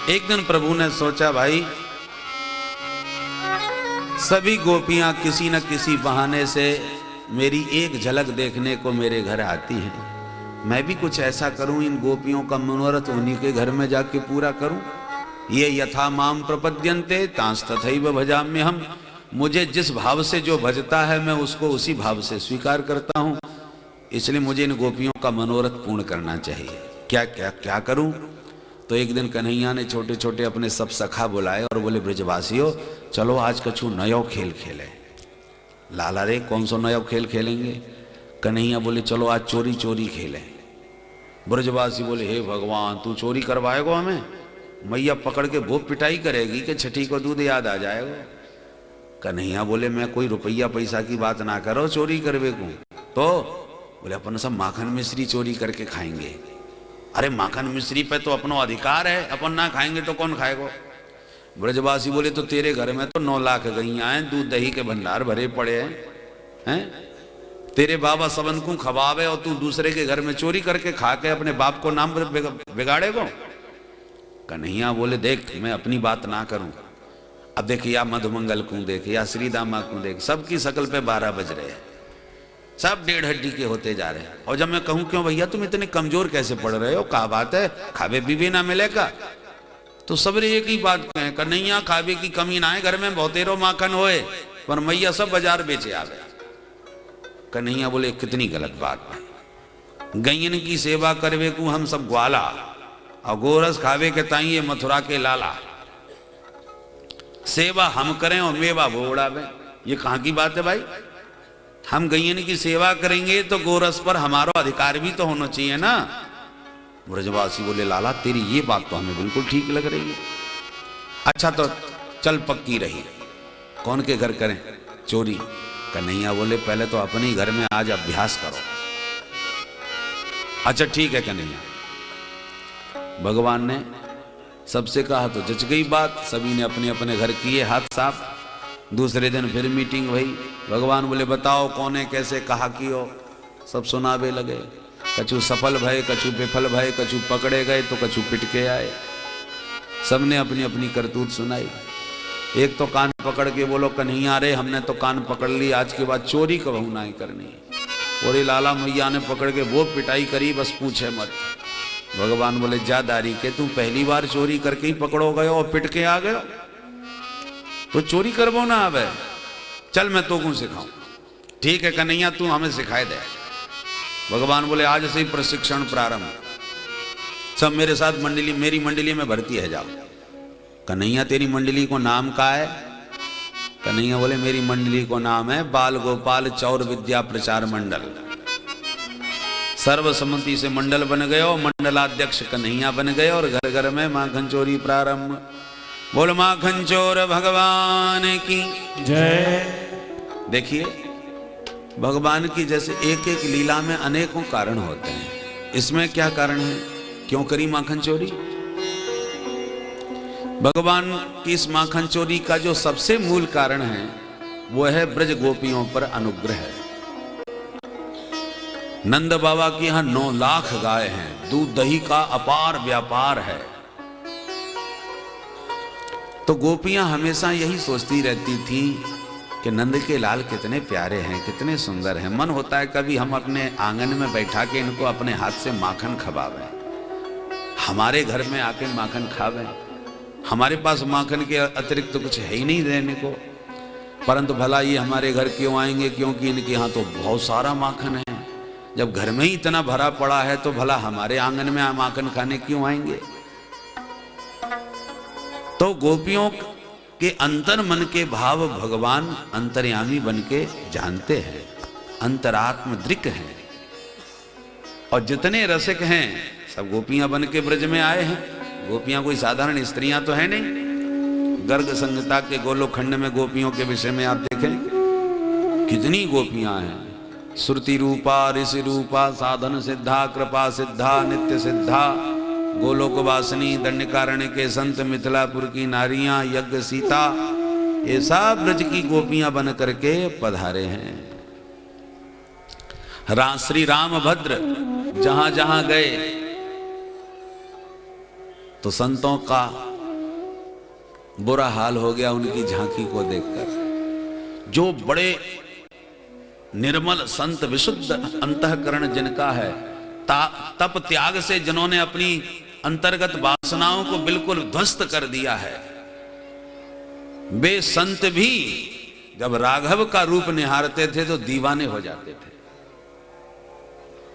एक दिन प्रभु ने सोचा, भाई सभी गोपियां किसी न किसी बहाने से मेरी एक झलक देखने को मेरे घर आती हैं, मैं भी कुछ ऐसा करूं, इन गोपियों का मनोरथ उन्हीं के घर में जाके पूरा करूं। ये यथा माम प्रपद्यन्ते तांस तथैव भजाम्यहम्, मुझे जिस भाव से जो भजता है मैं उसको उसी भाव से स्वीकार करता हूं, इसलिए मुझे इन गोपियों का मनोरथ पूर्ण करना चाहिए। क्या क्या क्या करूं? तो एक दिन कन्हैया ने छोटे छोटे अपने सब सखा बुलाए और बोले, ब्रजवासियों चलो आज कछु नयो खेल खेले। लाला रे कौन सा नयो खेल खेलेंगे? कन्हैया बोले, चलो आज चोरी चोरी खेलें। ब्रजवासी बोले, हे भगवान तू चोरी करवाएगा हमें? मैया पकड़ के वो पिटाई करेगी कि छठी को दूध याद आ जाएगा। कन्हैया बोले, मैं कोई रुपया पैसा की बात ना करो, चोरी करवे को। तो बोले, अपन सब माखन मिश्री चोरी करके खाएंगे। अरे माखन मिश्री पे तो अपना अधिकार है, अपन ना खाएंगे तो कौन खाएगा? ब्रजवासी बोले, तो तेरे घर में तो 9 लाख गैया हैं, दूध दही के भंडार भरे पड़े हैं, तेरे बाबा सबन को खवावे और तू दूसरे के घर में चोरी करके खा के अपने बाप को नाम बिगाड़ेगा। कन्हैया बोले, देख मैं अपनी बात ना करूं, अब देख या मधुमंगल को देख या श्रीदामा को देख, सबकी शकल पे 12 बज रहे हैं, सब 1.5 हड्डी के होते जा रहे हैं। और जब मैं कहूं क्यों भैया तुम इतने कमजोर कैसे पड़ रहे हो, क्या बात है, खावे पीवे ना मिलेगा? तो सबरे एक ही बात कहें, कन्हैया खावे की कमी ना है, घर में बहुतेरो माखन होए पर मैया सब बाजार बेचे आवे। कन्हैया बोले, कितनी गलत बात है, गैयन की सेवा करवे को हम सब ग्वाला और गोरस खावे के ताई ये मथुरा के लाला, सेवा हम करें और मेवा वो उड़ावे, ये कहां की बात है भाई? हम गैयन की सेवा करेंगे तो गोरस पर हमारा अधिकार भी तो होना चाहिए ना। ब्रजवासी बोले, लाला तेरी ये बात तो हमें बिल्कुल ठीक लग रही है। अच्छा तो चल पक्की रही, कौन के घर करें चोरी? कन्हैया बोले, पहले तो अपने ही घर में आज अभ्यास करो। अच्छा ठीक है कन्हैया। भगवान ने सबसे कहा तो जच गई बात, सभी ने अपने अपने घर किए हाथ साफ। दूसरे दिन फिर मीटिंग हुई। भगवान बोले, बताओ कौने कैसे कहा कियो? सब सुनावे लगे, कछु सफल भय, कछु विफल भय, कछु पकड़े गए तो कछु पिट के आए। सबने अपनी अपनी करतूत सुनाई। एक तो कान पकड़ के बोलो, कन्हैया रे हमने तो कान पकड़ ली, आज के बाद चोरी कबहू ना करनी। और लाला मैया ने पकड़ के वो पिटाई करी, बस पूछे मत। भगवान बोले, जा दारी के तुम पहली बार चोरी करके ही पकड़ो गए और पिट के आ गए, तो चोरी करबो ना आवे, चल मैं तो को सिखाऊं। ठीक है कन्हैया तू हमें सिखाए दे। भगवान बोले, आज से ही प्रशिक्षण प्रारंभ, सब मेरे साथ मंडली, मेरी मंडली में भर्ती है जाओ। कन्हैया तेरी मंडली को नाम का है? कन्हैया बोले, मेरी मंडली को नाम है बाल गोपाल चौर विद्या प्रचार मंडल। सर्वसम्मति से मंडल बन गए और मंडलाध्यक्ष कन्हैया बन गए और घर घर में माखन चोरी प्रारंभ। बोल माखन चोर भगवान की जय। देखिए भगवान की जैसे एक एक लीला में अनेकों कारण होते हैं, इसमें क्या कारण है, क्यों करी माखन चोरी? भगवान की इस माखन चोरी का जो सबसे मूल कारण है वो है ब्रज गोपियों पर अनुग्रह। नंद बाबा के यहां 9 लाख गाय हैं, दूध दही का अपार व्यापार है। तो गोपियां हमेशा यही सोचती रहती थी कि नंद के लाल कितने प्यारे हैं, कितने सुंदर हैं। मन होता है कभी हम अपने आंगन में बैठा के इनको अपने हाथ से माखन खवावें, हमारे घर में आके माखन खावें। हमारे पास माखन के अतिरिक्त तो कुछ है ही नहीं देने को, परंतु भला ये हमारे घर क्यों आएंगे? क्योंकि इनके यहाँ तो बहुत सारा माखन है। जब घर में ही इतना भरा पड़ा है तो भला हमारे आंगन में माखन खाने क्यों आएंगे? तो गोपियों के अंतर मन के भाव भगवान अंतर्यामी बन के जानते हैं, अंतरात्म दृक् हैं। और जितने रसिक हैं सब गोपियां बन के ब्रज में आए हैं। गोपियां कोई साधारण स्त्रियां तो है नहीं। गर्ग संहिता के गोलोखंड में गोपियों के विषय में आप देखें कितनी गोपियां हैं। श्रुति रूपा, ऋषि रूपा, साधन सिद्धा, कृपा सिद्धा, नित्य सिद्धा, गोलोक वासिनी, दंडकारण्य के संत, मिथिलापुर की नारियां, यज्ञ सीता, ये सब ब्रज की गोपियां बन करके पधारे हैं। श्री रामभद्र जहां जहां गए तो संतों का बुरा हाल हो गया उनकी झांकी को देखकर। जो बड़े निर्मल संत विशुद्ध अंतःकरण जिनका है, तप त्याग से जिन्होंने अपनी अंतर्गत वासनाओं को बिल्कुल ध्वस्त कर दिया है, वे संत भी जब राघव का रूप निहारते थे तो दीवाने हो जाते थे।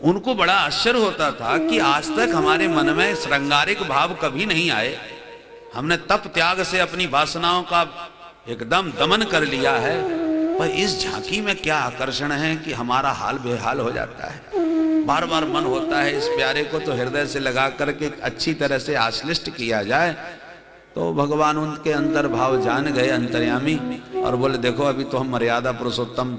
उनको बड़ा आश्चर्य होता था कि आज तक हमारे मन में श्रृंगारिक भाव कभी नहीं आए, हमने तप त्याग से अपनी वासनाओं का एकदम दमन कर लिया है, पर इस झांकी में क्या आकर्षण है कि हमारा हाल बेहाल हो जाता है। बार बार मन होता है इस प्यारे को तो हृदय से लगा करके अच्छी तरह से आश्लिष्ट किया जाए। तो भगवान उनके अंतर भाव जान गए अंतर्यामी, और बोले देखो अभी तो हम मर्यादा पुरुषोत्तम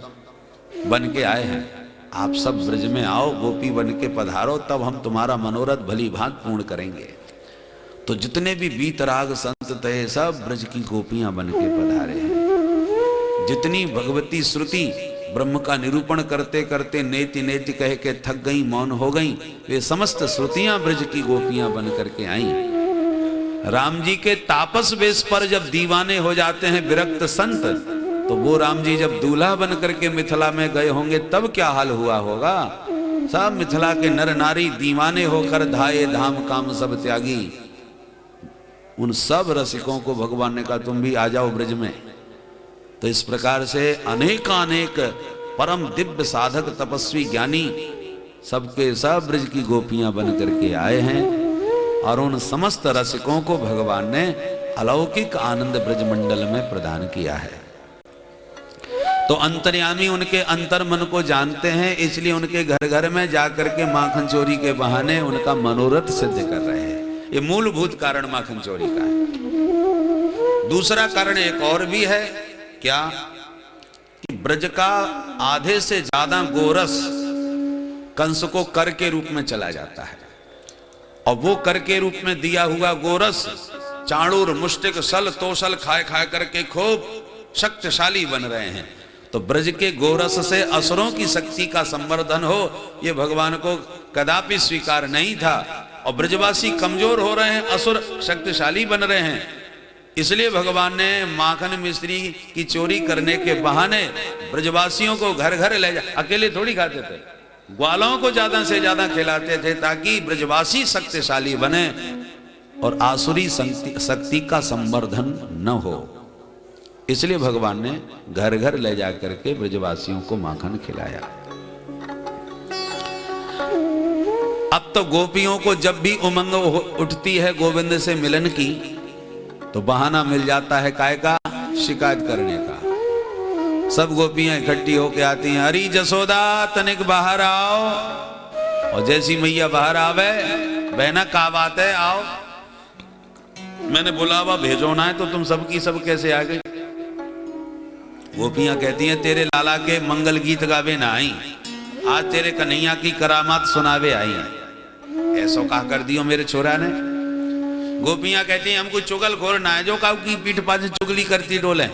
बन के आए हैं, आप सब ब्रज में आओ, गोपी बन के पधारो, तब हम तुम्हारा मनोरथ भली भांति पूर्ण करेंगे। तो जितने भी बीतराग संत थे सब ब्रज की गोपियां बन के पधारे हैं। जितनी भगवती श्रुति ब्रह्म का निरूपण करते करते नेति नेति कह के थक गई, मौन हो गई, वे समस्त श्रुतियां ब्रज की गोपियां बन करके आईं। राम जी के तापस वेश पर जब दीवाने हो जाते हैं विरक्त संत, तो वो राम जी जब दूल्हा बन करके मिथिला में गए होंगे तब क्या हाल हुआ होगा। सब मिथिला के नर नारी दीवाने होकर धाये धाम काम सब त्यागी। उन सब रसिकों को भगवान ने कहा तुम भी आ जाओ ब्रज में। तो इस प्रकार से अनेकानेक परम दिव्य साधक तपस्वी ज्ञानी सबके सब ब्रज की गोपियां बन करके आए हैं, और उन समस्त रसिकों को भगवान ने अलौकिक आनंद ब्रज मंडल में प्रदान किया है। तो अंतर्यामी उनके अंतर मन को जानते हैं, इसलिए उनके घर घर में जाकर के माखन चोरी के बहाने उनका मनोरथ सिद्ध कर रहे हैं। ये मूलभूत कारण माखन चोरी का है। दूसरा कारण एक और भी है, क्या कि ब्रज का आधे से ज्यादा गोरस कंस को कर के रूप में चला जाता है, और वो कर के रूप में दिया हुआ गोरस चाणूर मुष्टिक सल तोसल खाए खाए करके खूब शक्तिशाली बन रहे हैं। तो ब्रज के गोरस से असुरों की शक्ति का संवर्धन हो, ये भगवान को कदापि स्वीकार नहीं था। और ब्रजवासी कमजोर हो रहे हैं, असुर शक्तिशाली बन रहे हैं, इसलिए भगवान ने माखन मिश्री की चोरी करने के बहाने ब्रजवासियों को घर घर ले जा, अकेले थोड़ी खाते थे, ग्वालों को ज्यादा से ज्यादा खिलाते थे ताकि ब्रजवासी शक्तिशाली बने और आसुरी शक्ति का संवर्धन न हो। इसलिए भगवान ने घर घर ले जाकर के ब्रजवासियों को माखन खिलाया। अब तो गोपियों को जब भी उमंग उठती है गोविंद से मिलन की, तो बहाना मिल जाता है काय का, शिकायत करने का। सब गोपियां इकट्ठी होके आती हैं, अरे जसोदा तनिक बाहर आओ। और जैसी मैया बाहर आवे, बहना का बात है, आओ, मैंने बुलावा भेजो ना है तो तुम सबकी सब कैसे आ गई। गोपियां कहती हैं तेरे लाला के मंगल गीत गावे ना आई, आज तेरे कन्हैया की करामात सुनावे आई है। ऐसो कहा कर दियो मेरे छोरा ने। गोपियां कहती हैं हम कोई चुगलखोर ना है जो काऊ की पीठ पास चुगली करती डोले,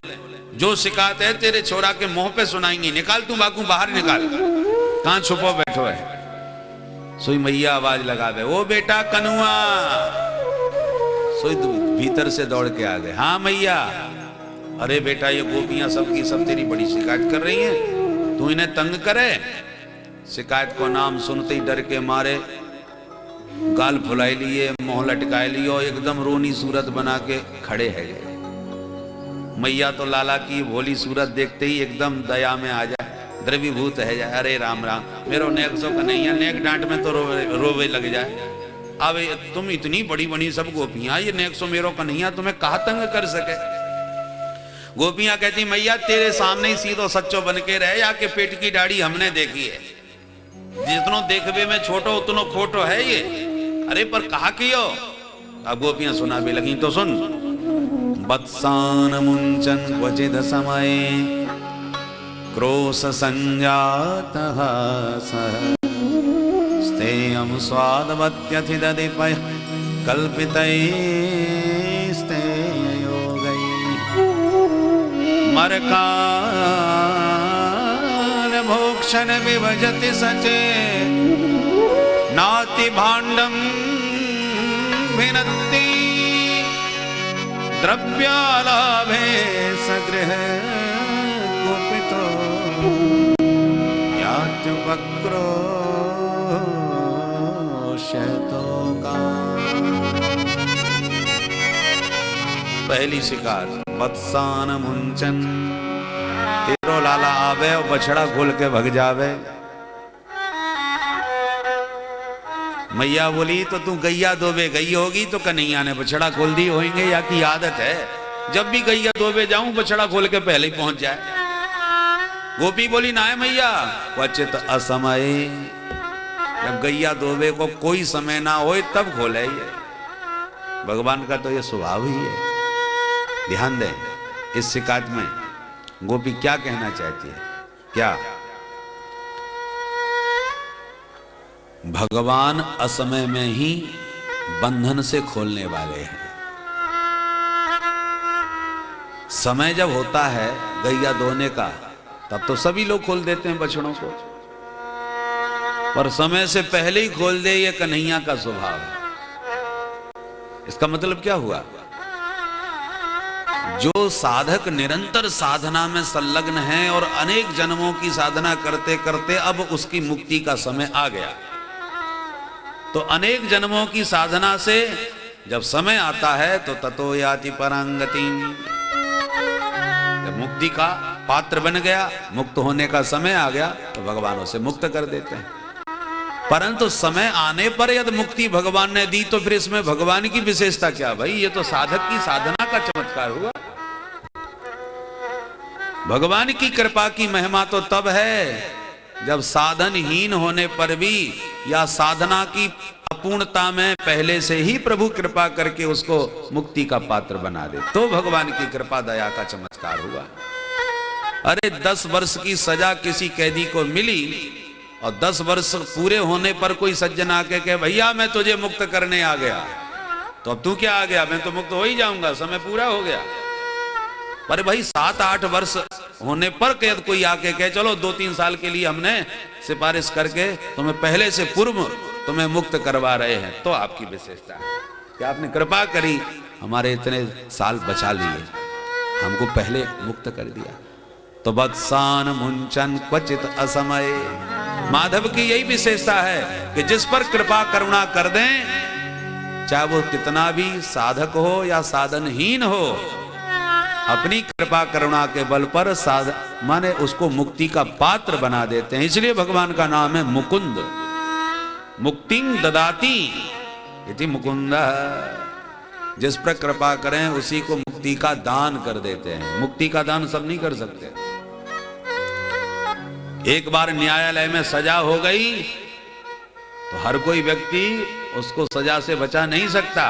जो शिकायत है तेरे छोरा के मुंह पे सुनाएंगी, निकाल तू बाकू बाहर निकाल, कहां छुपो बैठो है। सोई मैया आवाज लगा दे, ओ बेटा कनुआ। सोई भीतर से दौड़ के आ गए, हाँ मैया। अरे बेटा ये गोपियां सबकी सब तेरी बड़ी शिकायत कर रही हैं, तू इन्हें तंग करे। शिकायत को नाम सुनते ही डर के मारे गाल फुलाई लिए, मुंह लटकाए लियो, एकदम रोनी सूरत बना के खड़े है गए। मैया तो लाला की भोली सूरत देखते ही एकदम दया में आ जाए, द्रवीभूत है जाए। अरे राम राम, मेरो नेक सो का नहीं है, नेक डांट में तो रोवे लग जाए। अब तुम इतनी बड़ी बड़ी सब गोपियां, ये नेक सो मेरो कन्हैया तुम्हें कहा तंग कर सके। गोपियां कहती मैया तेरे सामने ही सीधो सच्चो बन के रहे, या के पेट की दाढ़ी हमने देखी है, जितनो देखबे में छोटो उतनो खोटो है ये। अरे पर कहा कियो। अब गोपियां सुना भी लगी, तो सुन। वत्सान मुंचन क्वचिद समय क्रोश संजातः स्तेयं स्वादवत्यथिदधिपय कल्पितैस्तेययोगै मरकान भोक्षण विभजति सचे नाति भाण्डं भिनत्ति द्रव्यालाभे सगृह कुपितो यात्युपक्रो शतोका। पहली शिकार वत्सान मुंचन, तेरो लाला आवे और बछड़ा खोल के भग जावे। मैया बोली तो तू गैया दोबे गई होगी तो कन्हैया ने बछड़ा खोल दी होंगे, या की आदत है जब भी गैया दोबे जाऊं बछड़ा खोल के पहले ही पहुंच जाए। गोपी बोली ना है मैया, क्वचित असमय, जब गैया दोबे को कोई समय ना हो तब खोले। ये भगवान का तो ये स्वभाव ही है। ध्यान दें, इस शिकायत में गोपी क्या कहना चाहती है? क्या भगवान असमय में ही बंधन से खोलने वाले हैं। समय जब होता है गैया दोने का तब तो सभी लोग खोल देते हैं बछड़ों को, पर समय से पहले ही खोल दे ये कन्हैया का स्वभाव है। इसका मतलब क्या हुआ? जो साधक निरंतर साधना में संलग्न है और अनेक जन्मों की साधना करते करते अब उसकी मुक्ति का समय आ गया, तो अनेक जन्मों की साधना से जब समय आता है तो ततो याति परांगति, जब मुक्ति का पात्र बन गया, मुक्त होने का समय आ गया, तो भगवान उसे मुक्त कर देते हैं। परंतु समय आने पर यदि मुक्ति भगवान ने दी तो फिर इसमें भगवान की विशेषता क्या? भाई ये तो साधक की साधना का चमत्कार हुआ। भगवान की कृपा की महिमा तो तब है जब साधनहीन होने पर भी या साधना की अपूर्णता में पहले से ही प्रभु कृपा करके उसको मुक्ति का पात्र बना दे, तो भगवान की कृपा दया का चमत्कार हुआ। अरे 10 वर्ष की सजा किसी कैदी को मिली और 10 वर्ष पूरे होने पर कोई सज्जन आके कहे भैया मैं तुझे मुक्त करने आ गया, तो अब तू क्या आ गया? मैं तो मुक्त हो ही जाऊंगा, समय पूरा हो गया। पर भाई 7-8 वर्ष होने पर कैद कोई आके कहे चलो 2-3 साल के लिए हमने सिफारिश करके तुम्हें पहले से पूर्व तुम्हें मुक्त करवा रहे हैं, तो आपकी विशेषता है कि आपने कृपा करी, हमारे इतने साल बचा लिए, हमको पहले मुक्त कर दिया। तो वत्सान मुंचन क्वचित असमय, माधव की यही विशेषता है कि जिस पर कृपा करुणा कर दें, चाहे वो कितना भी साधक हो या साधनहीन हो, अपनी कृपा करुणा के बल पर माने उसको मुक्ति का पात्र बना देते हैं। इसलिए भगवान का नाम है मुकुंद, मुक्तिं ददाति इति मुकुंद। जिस पर कृपा करें उसी को मुक्ति का दान कर देते हैं। मुक्ति का दान सब नहीं कर सकते। एक बार न्यायालय में सजा हो गई तो हर कोई व्यक्ति उसको सजा से बचा नहीं सकता।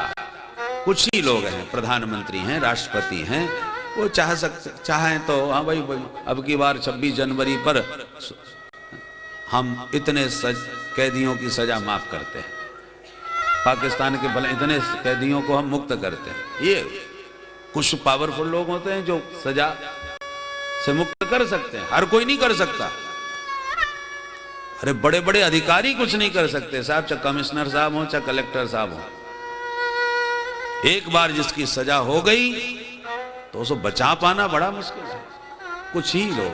कुछ ही लोग हैं, प्रधानमंत्री हैं, राष्ट्रपति हैं, वो चाहें तो हाँ भाई अब की बार 26 जनवरी पर हम इतने कैदियों की सजा माफ करते हैं, पाकिस्तान के भले इतने कैदियों को हम मुक्त करते हैं। ये कुछ पावरफुल लोग होते हैं जो सजा से मुक्त कर सकते हैं, हर कोई नहीं कर सकता। अरे बड़े बड़े अधिकारी कुछ नहीं कर सकते साहब, चाहे कमिश्नर साहब हो चाहे कलेक्टर साहब हो। एक बार जिसकी सजा हो गई तो उसको बचा पाना बड़ा मुश्किल है। कुछ ही लोग,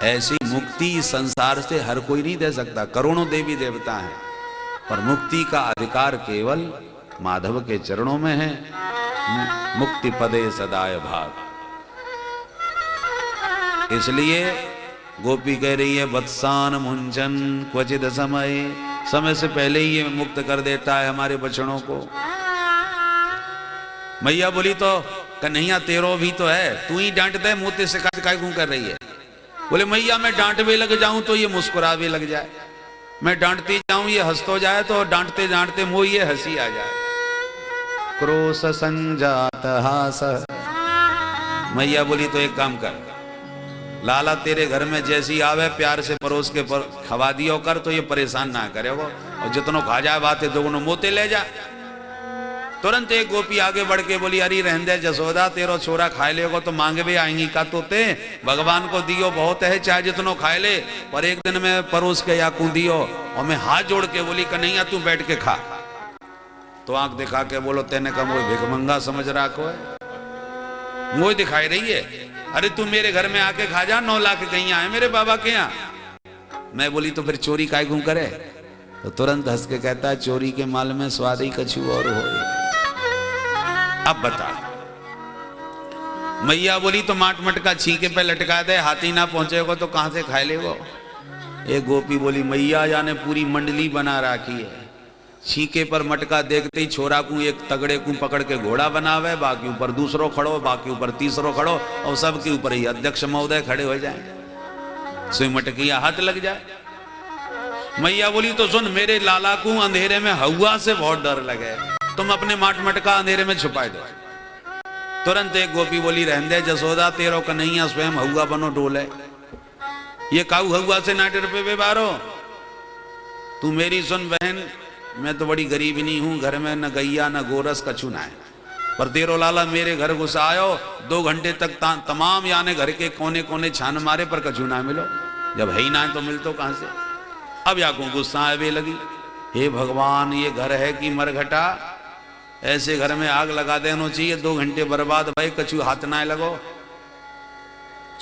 ऐसी मुक्ति संसार से हर कोई नहीं दे सकता। करोड़ों देवी देवता हैं, पर मुक्ति का अधिकार केवल माधव के चरणों में है। मुक्ति पदे सदाय भाग। इसलिए गोपी कह रही है वत्सान मुंचन क्वचित समय, समय से पहले ही ये मुक्त कर देता है हमारे बछड़ों को। मैया बोली तो कन्हैया तेरो भी तो है, तू ही डांट दे, मुंह ते शिकायत काय क्यों कर रही है? बोले मैया मैं डांटवे लग जाऊं तो ये मुस्कुरावे लग जाए, मैं डांटती जाऊं ये हंस तो जाए, तो डांटते डांटते मुंह ये हंसी आ जाए। क्रोश संजात हास। मैया बोली तो एक काम कर, लाला तेरे घर में जैसी आवे प्यार से परोस के खवा दियो कर, तो ये परेशान ना करे वो, और जितनो खा जाए बात है दोनों मोते ले जा। तुरंत एक गोपी आगे बढ़ के बोली अरे रहन दे जसोदा, तेरो छोरा खाए लेगो तो मांगे भी आएंगी का तोते, भगवान को दियो बहुत है चाहे जितनो खाए ले, पर एक दिन में परोस के या कूदियो। और मैं हाथ जोड़ के बोली कन्हैया तू बैठ के खा। तो आंख दिखा के बोलो तेने कहा वो भिखमंगा समझ रखो है, वो दिखाई रही है। अरे तू मेरे घर में आके खा जा, 9 लाख कहीं आए मेरे बाबा के यहाँ। मैं बोली तो फिर चोरी काय क्यों करे? तो तुरंत हंस के कहता है चोरी के माल में स्वाद ही कछु और हो। अब बता, मैया बोली तो माट मटका छीके पे लटका दे, हाथी ना पहुंचेगा तो कहां से खाए लेगो। एक गोपी बोली मैया जाने पूरी मंडली बना रखी है, छीके पर मटका देखते ही छोरा को एक तगड़े को पकड़ के घोड़ा बनावे, बाकी ऊपर दूसरो खड़ो, बाकी ऊपर तीसरो खड़ो, और सबके ऊपर ही अध्यक्ष महोदय खड़े हो जाए, सुई मटकिया हाथ लग जाए। मैया बोली तो सुन, मेरे लाला को अंधेरे में हवा से बहुत डर लगे, तुम अपने माट मटका अंधेरे में छुपाए दो। तुरंत एक गोपी बोली रहने दे जसोदा, तेरो कन्हैया स्वयं हवा बनो डोले, ये काऊ हवा से ना डर पे बेबारो। तू मेरी सुन बहन, मैं तो बड़ी गरीब नहीं हूं, घर में न गैया न गोरस कछु ना है, पर तेरो लाला मेरे घर घुसा आयो, 2 घंटे तक तमाम याने घर के कोने कोने छान मारे पर कछु ना मिलो, जब है ही ना तो मिल तो कहां से। अब या को गुस्सा आवे लगी, हे भगवान ये घर है कि मरघटा, ऐसे घर में आग लगा देना चाहिए, 2 घंटे बर्बाद भाई कछु हाथ ना लगो।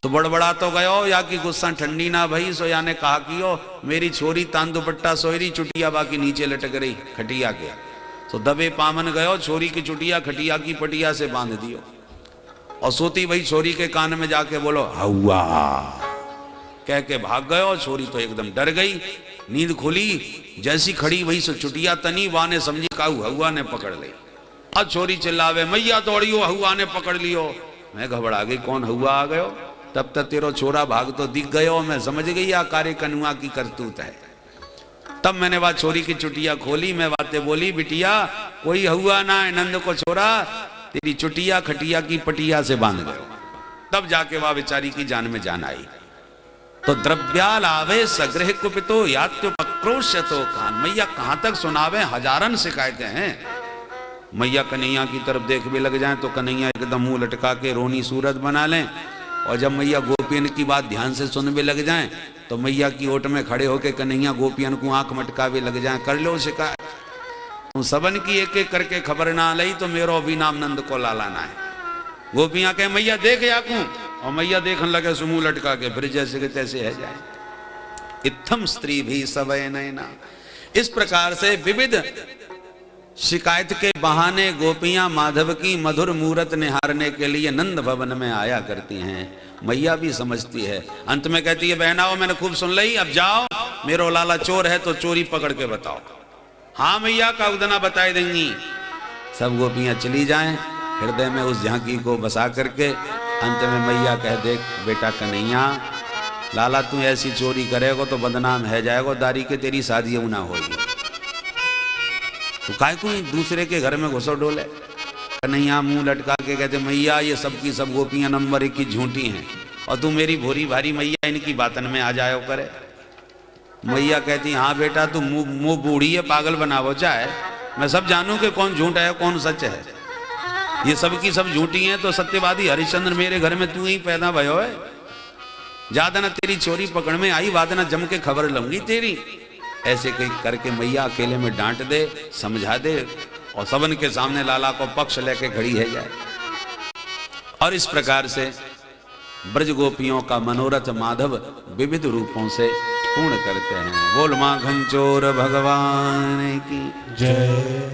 तो बड़बड़ा तो गयो या कि गुस्सा ठंडी ना भई, सो याने कहा कियो मेरी छोरी तान दुपट्टा सोयरी, चुटिया बाकी नीचे लटक रही खटिया के, तो दबे पामन गयो, छोरी की चुटिया खटिया की पटिया से बांध दियो, और सोती भाई छोरी के कान में जाके बोलो हवा, कह के भाग गयो। छोरी तो एकदम डर गई, नींद खुली, जैसी खड़ी वही सो चुटिया तनी, वाने समझी काऊ हवा ने पकड़ ली। अब छोरी चिल्लावे मैया दौड़ियो, हवा ने पकड़ लियो। मैं घबरा गई, कौन हवा आ गयो? तब तक तेरो छोरा भाग तो दिख गयो, मैं समझ गई आ कार्य कनुआ की करतूत है। तब मैंने वह छोरी की चुटिया खोली, मैं बातें बोली, बिटिया कोई हुआ ना है, नंद को छोरा तेरी चुटिया खटिया की पटिया से बांध गयो। तब जाके वह बेचारी की जान में जान आई। तो द्रव्याल आवे सग्रह कुपितो यात्यो पक्रोश तो कान, मैया कहां तक सुनावे, हजारन शिकायतें हैं। मैया कन्हैया की तरफ देख भी लग जाए तो कन्हैया एकदम मुंह लटका के रोनी सूरत बना लें, और जब मैया गोपियन की बात ध्यान से सुन भी लग जाएं तो मैया की ओट में खड़े होके कन्हैया गोपियन को आंख मटका भी लग जाए, कर लो शिकायत। तुम सबन की एक एक करके खबर ना लई तो मेरो भी नाम नंद को लाला ना है। गोपियां कहे मैया देख याकू, और मैया देखने लगे सुमू लटका के, फिर जैसे के तैसे है जाए। इत्थम स्त्री भी सवय नैना, इस प्रकार से विविध शिकायत के बहाने गोपियां माधव की मधुर मूरत निहारने के लिए नंद भवन में आया करती हैं। मैया भी समझती है, अंत में कहती है बहनाओ मैंने खूब सुन ली, अब जाओ, मेरो लाला चोर है तो चोरी पकड़ के बताओ। हाँ मैया का उदना बताई देंगी। सब गोपियां चली जाएं, हृदय में उस झांकी को बसा करके। अंत में मैया कह देख बेटा कन्हैया, लाला तू ऐसी चोरी करेगा तो बदनाम है जाएगा, दारी के तेरी शादी ना होगी, तो काय को दूसरे के घर में घुसो डोले। कन्हैया मुंह लटका के कहते मैया ये सब की सब गोपियां नंबर 1 की झूठी हैं, और तू मेरी भोरी भारी मैया इनकी बातन में आ जायो करे। मैया कहती हाँ बेटा तू मुंह बूढ़ी है, पागल बनावो चाहे, मैं सब जानू कि कौन झूठ है कौन सच है। ये सब की सब झूठी हैं तो सत्यवादी हरिश्चंद्र मेरे घर में तू ही पैदा भयो है, ज्यादा ना तेरी चोरी पकड़ में आई, वादना जम के खबर लूंगी तेरी। ऐसे कहीं करके मैया अकेले में डांट दे, समझा दे, और सबन के सामने लाला को पक्ष लेके खड़ी है जाए। और इस प्रकार से ब्रज गोपियों का मनोरथ माधव विविध रूपों से पूर्ण करते हैं। बोल माखन चोर भगवान की जय।